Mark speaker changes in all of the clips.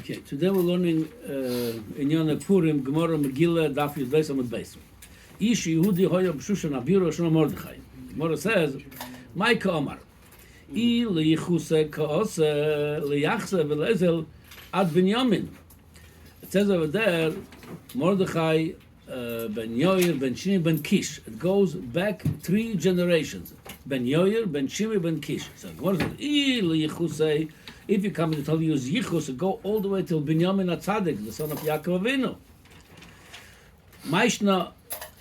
Speaker 1: Okay, today we're learning in Yom Purim, Gemara Megillah, Daf Yud Beis Amud Beis. Ish Yehudi hoya b'shushan abiro shno Mordecai. Gemara says, "My Omar, I liyichuse kaose liyachse v'lezel ad Binyamin." It says over there, Mordecai, Ben Yoyer, Ben Shimi, Ben Kish. It goes back 3 generations. Ben Yoyer, Ben Shimi, Ben Kish. So Gemara says, I liyichuse. If you come to tell you is Yichus, go all the way till Binyamin hatsadik, the son of Yaakov Avinu. Maishna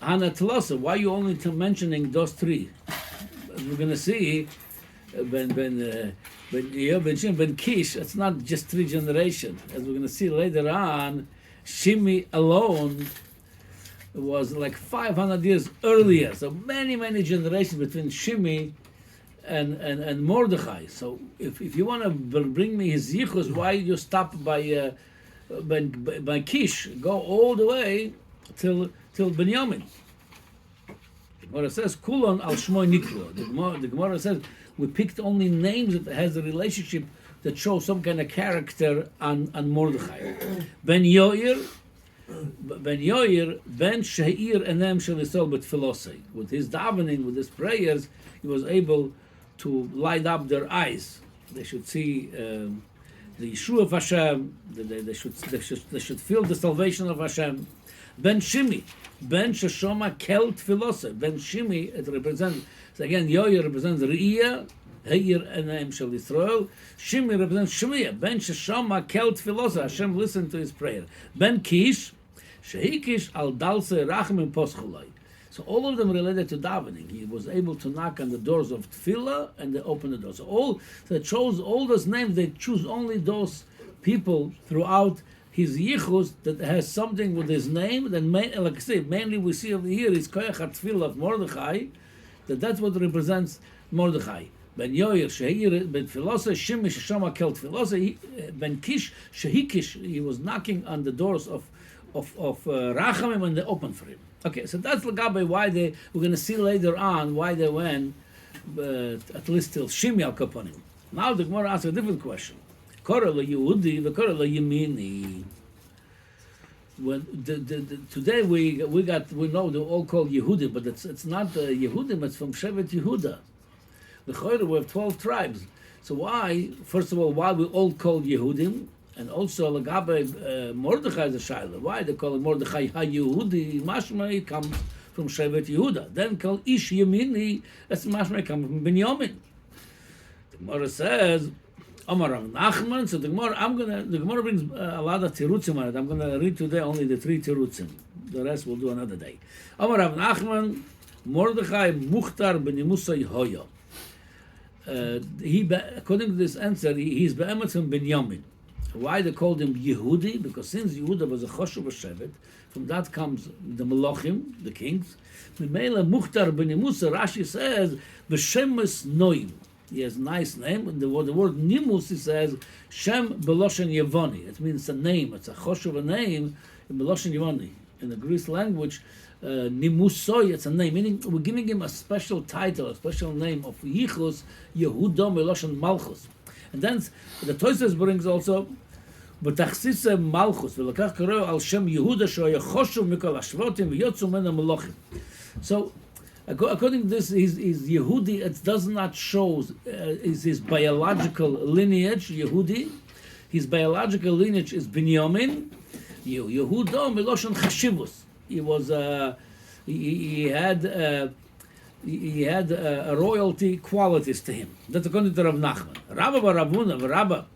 Speaker 1: Hanatlosa, why are you only mentioning those 3? As we're going to see, Ben Shim, Ben Kish, it's not just 3 generations. As we're going to see later on, Shimi alone was like 500 years earlier. So many generations between Shimi and Mordecai. So if you want to bring me his yichus, why you stop by Kish? Go all the way till Binyamin. The Gemara says Kulon al Shmoy Niklo. The Gemara says we picked only names that has a relationship that show some kind of character on Mordecai. Ben Yoyer, Ben Sheir Enem Shel Yisrael B'Tfilosei. With his davening, with his prayers, he was able to light up their eyes. They should see the Yeshua of Hashem. They should feel the salvation of Hashem. Ben Shimi, Ben Sheshoma Kel Tfilose. Ben Shimi, it represents, so again, Yoyer represents Re'iyah, Heir Enaim Shel Yisrael. Shimi represents Shemiah. Ben Sheshoma Kel Tfilose. Hashem listened to his prayer. Ben Kish, Shehikish Al Dalse Rachmim Poschulai. So all of them related to davening. He was able to knock on the doors of tefillah and they opened the doors. So they chose all those names. They choose only those people throughout his yichus that has something with his name. Then, like I say, mainly we see over here is koyach tefillah of Mordecai. That's what represents Mordecai. Ben Yoyer Sheir Ben Tfilose Shimi Sheshama Kel Tfilose Ben Kish Shehikish. He was knocking on the doors of Rachamim and they opened for him. Okay, so that's Lagabe why we're going to see later on why they went at least till Shimi al Kaponim. Now the Gemara asks a different question. Korele Yehudi, the Korele Yemini. Today we know they're all called Yehudi, but it's not Yehudim, it's from Shevet Yehuda. The Choyre, we have 12 tribes. So why, first of all, why we all called Yehudim? And also, Lagabe Mordecai is a Shaila. Why they call it Mordecai HaYehudi? Mashmei comes from Shevet Yehuda. Then called Ish Yemini, that's Mashmei comes from Binyamin. The Gemara says, Amar Rav Nachman. So the Gemara brings a lot of tirutzim on it. I'm going to read today only the 3 tirutzim. The rest we'll do another day. Amar Rav Nachman, Mordecai Muchtar B'Nimusay Hoya. According to this answer, he's Be'emet from Binyamin. Why they called him Yehudi? Because since Yehuda was a Choshev Shevet, from that comes the Melochim, the kings. Mimela Muchtar B'Nimusa, Rashi says, B'Shemus Noim. He has a nice name. And the word Nimus, he says, Shem Beloshen Yevoni. It means a name. It's a Choshev name in Beloshen Yevoni. In the Greek language, Nimusoy, it's a name. Meaning, we're giving him a special title, a special name of Yichus, Yehuda Meloshen Malchus. And then the Tosfos brings also, B'tachsise Malchus, v'lakach kareu al Shem Yehuda shoya choshuv mikol hashvotim v'yotzu mena melochim. So, according to this, his Yehudi, it does not show is his biological lineage, Yehudi. His biological lineage is Binyamin. Yehuda meloshen chashivus. He was he had royalty qualities to him. That's according to Rav Nachman. Rabba bar Ravuna, Rabba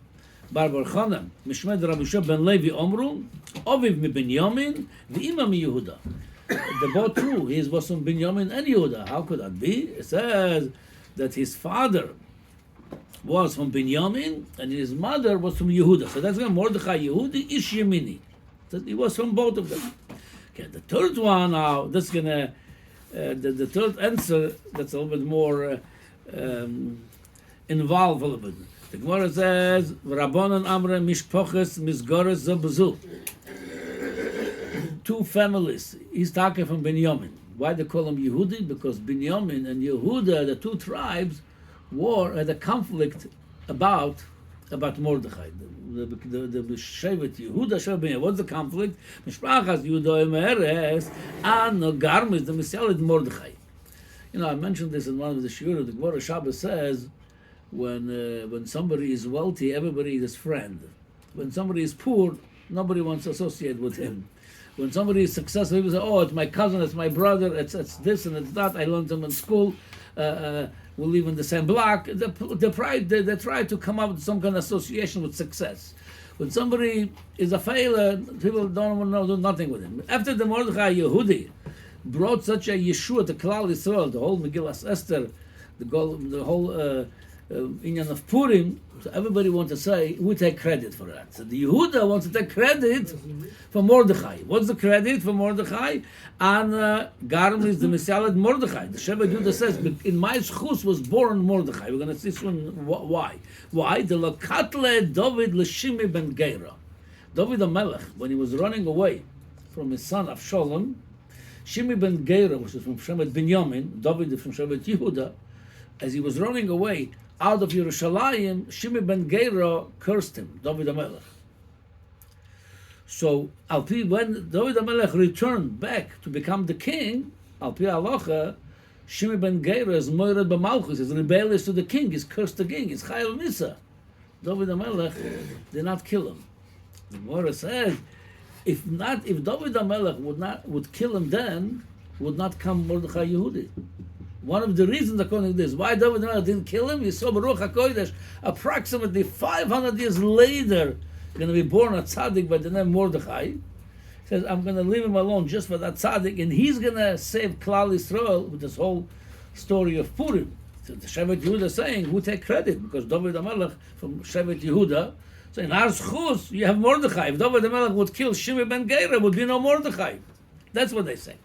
Speaker 1: bar Bar Chanam, Mishmed Rabbi Shua ben Levi Omru, Oviv mi Binyamin, v'ima mi Yehuda. They're both true. He was from Binyamin and Yehuda. How could that be? It says that his father was from Binyamin and his mother was from Yehuda. So that's going to Mordecai Yehudi Ish Yemini. So he was from both of them. Okay, the third one now, that's going to the third answer that's a little bit more involved a little bit. The Gemara says, "Rabbanan Amre Mishpoches Misgores Zabazu." 2 families. He's talking from Binyamin. Why they call him Yehudi? Because Binyamin and Yehuda, the 2 tribes, had a conflict about about Mordecai. The Shevet Yehuda, Shevet Ben Yehuda. What's the conflict? Mishpachas Yehuda Emeres, and Garmis, the Misalit Mordecai. You know, I mentioned this in one of the shiur. The Gemara Shabbos says, when somebody is wealthy, everybody is his friend. When somebody is poor, nobody wants to associate with him. When somebody is successful, people say, "Oh, it's my cousin, it's my brother, it's this and it's that. I learned them in school. We live in the same block." They try to come up with some kind of association with success. When somebody is a failure, people don't want to do nothing with him. After the Mordecai Yehudi brought such a Yeshua to Klal Yisrael, the whole Megillas Esther, the whole Inyan of Purim, so everybody wants to say, we take credit for that. So the Yehuda wants to take credit for Mordecai. What's the credit for Mordecai? And Garm is the Misalet Mordecai. The Shevet Yehuda says, in my schus was born Mordecai. We're going to see soon why. Why? The Lokatle Dovid L'Shimi ben Geira. Dovid hamelech, when he was running away from his son Avshalom, Shimi ben Geira, which is from Shevet Binyamin, Dovid is from Shevet Yehuda, as he was running away out of Yerushalayim, Shimi ben Geira cursed him, Dovid hamelech. So, when Dovid hamelech returned back to become the king, Al-Pi Halacha, Shimi ben Geira is moired b'malchus, is rebellious to the king, he's cursed the king, he's chayil misa. Dovid hamelech did not kill him. The Gemara says, if Dovid hamelech would kill him, then would not come Mordecai Yehudi. One of the reasons, according to this, why Dovid hamelech didn't kill him, he saw Baruch HaKodesh approximately 500 years later, going to be born a hatsadik by the name Mordecai. He says, I'm going to leave him alone just for that hatsadik, and he's going to save Klal Yisrael with this whole story of Purim. So the Shevet Yehuda is saying, who take credit? Because Dovid hamelech from Shevet Yehuda, saying, our schus, you have Mordecai. If Dovid hamelech would kill Shimi ben Geira, would be no Mordecai. That's what they say.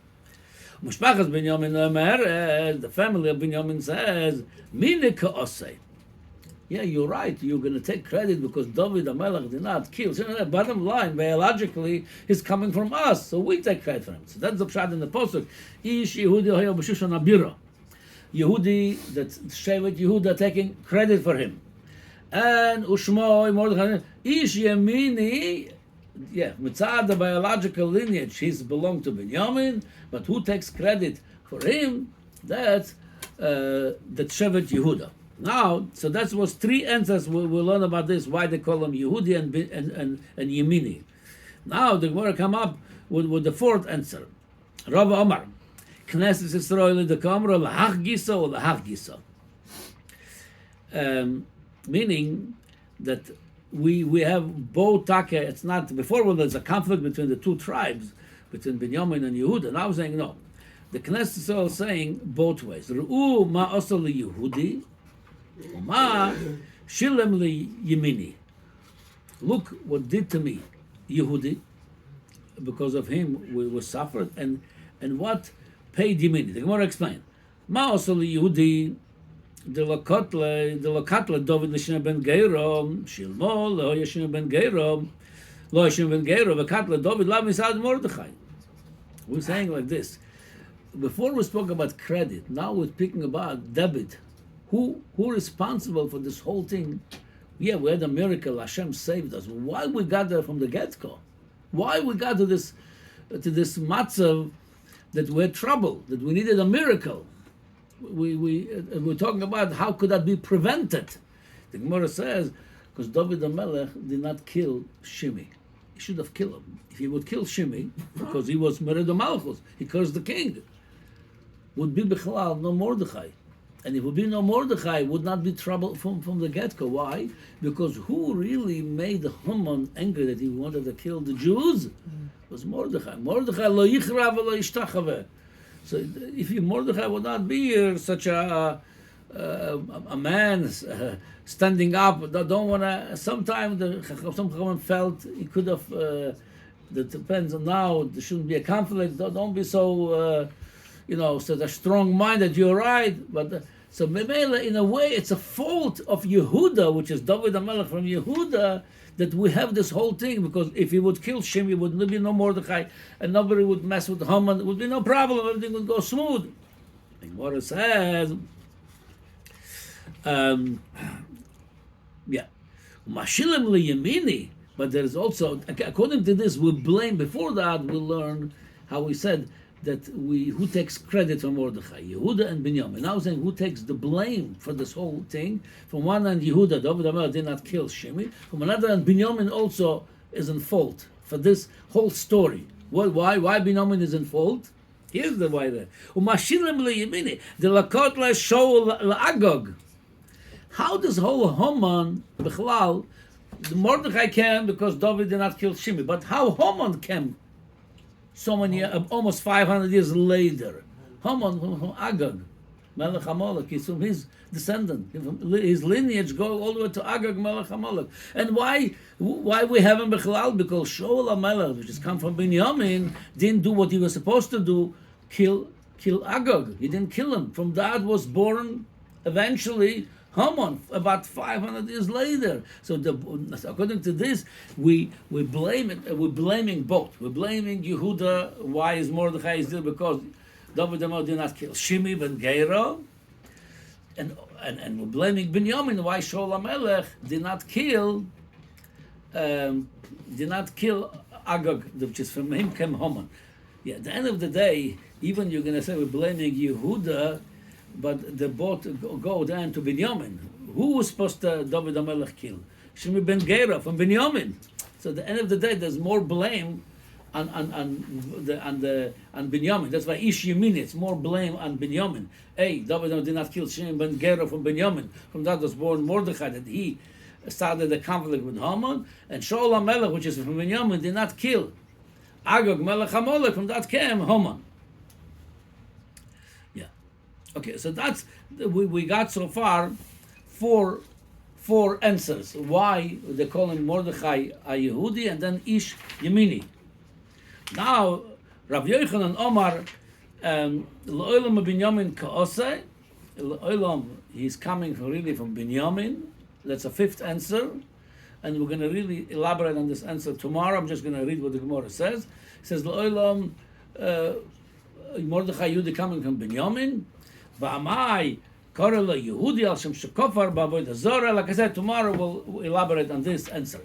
Speaker 1: Mushpachas Binyamin Omer, the family of Binyamin says, Mine ka'osei. Yeah, you're right. You're going to take credit because Dovid hamelech did not kill. So, bottom line, biologically, he's coming from us, so we take credit for him. So that's the pshat in the pasuk. Ish Yehudi hoya b'shushan abira. Yehudi, that Shevet Yehuda taking credit for him. And Ushmoi Mordechai, Ish Yemini, mitzad the biological lineage, he's belonged to Binyamin, but who takes credit for him? That's the Shevet Yehuda. Now, so that was three answers we'll learn about this, why they call him Yehudi and Yemini. Now the Gemara come up with the fourth answer. Rav Omar, Knesset Yisrael the Kamra lahach gisa or lahach gisa. Meaning that we have both taka. It's not before when there's a conflict between the two tribes, between Binyamin and Yehuda. Now I'm saying no. The Knesset Yisrael is saying both ways. Ru'u ma osel li Yehudi, ma shilem li Yemini. Look what did to me, Yehudi. Because of him we suffered, and what paid Yemini. The Gemara explained. Ma osel li Yehudi. The lokatle Dovid l'shina ben Geiro shilmo lo yeshina ben Geiro lo yeshina ben Geiro v'katle Dovid la misad Mordechai. We're saying like this. Before we spoke about credit, now we're speaking about debit. Who responsible for this whole thing? Yeah, we had a miracle. Hashem saved us. Why we got there from the get-go? Why we got to this matzav that we had trouble, that we needed a miracle? We're talking about how could that be prevented. The Gemara says, because Dovid hamelech did not kill Shimi. He should have killed him. If he would kill Shimi, because he was Mered Malchus, he cursed the king, would be Bechlal, no Mordecai. And if would be no Mordecai, would not be trouble from the get-go. Why? Because who really made Haman angry that he wanted to kill the Jews? Was Mordecai. Mordecai lo yichra v'lo yishtachaveh. So if Mordecai would not be here, such a man standing up, don't want to. Sometimes some Chachamim felt he could have. That depends on now. There shouldn't be a conflict. Don't be so, such a strong minded. You're right, but so Memela, in a way, it's a fault of Yehuda, which is Dovid hamelech from Yehuda, that we have this whole thing, because if he would kill Shimi, would be no Mordecai, and nobody would mess with Haman, it would be no problem, everything would go smooth. And what it says, Mashilim liyemini. But there is also, according to this, we blame. Before that, we learn how we said that who takes credit for Mordecai, Yehuda and Binyamin. Now saying who takes the blame for this whole thing. From one hand, Yehuda, Dovid HaMelech did not kill Shimi. From another hand, Binyamin also is in fault for this whole story. Why Binyamin is in fault? Here's the why there. Umashilim liyemini, the lakot le'shol la'agog. How does whole Haman, Bechlal, the Mordecai came because Dovid did not kill Shimi, but how Haman came so many, almost 500 years later? Haman from Agag, Melech hamelech, he's from his descendant. His lineage go all the way to Agag, Melech hamelech. And why we have him Bechlal? Because Shaul HaMelech, which has come from Binyamin, didn't do what he was supposed to do, kill Agag. He didn't kill him. From that was born eventually Haman, about 500 years later. So according to this, we blame it. We're blaming both. We're blaming Yehuda. Why is Mordecai still? Because Dovid HaMelech did not kill Shimi ben Gera, and we're blaming Binyamin. Why Shaul HaMelech did not kill Agag, which is from him came Haman. Yeah, at the end of the day, even you're going to say we're blaming Yehuda, but the both go down to Binyamin. Who was supposed to Dovid HaMelech kill? Shimi ben Gera from Binyamin. So at the end of the day, there's more blame on Binyamin. That's why Ish Yemini, it's more blame on Binyamin. Dovid HaMelech did not kill Shimi ben Gera from Binyamin. From that was born Mordecai, that he started the conflict with Haman. And Shaul HaMelech, which is from Binyamin, did not kill Agag Melech hamelech. From that came Haman. Okay, so that's we got so far four answers. Why they call him Mordecai a Yehudi and then Ish Yemini. Now Rav Yochanan Omar L'olam Binyamin Ka'oseh. L'olam, he's coming really from Binyamin. That's a fifth answer, and we're going to really elaborate on this answer tomorrow. I'm just going to read what the Gemara says. It says L'olam Mordecai Yehudi coming from Binyamin. Like I said, tomorrow we'll elaborate on this answer.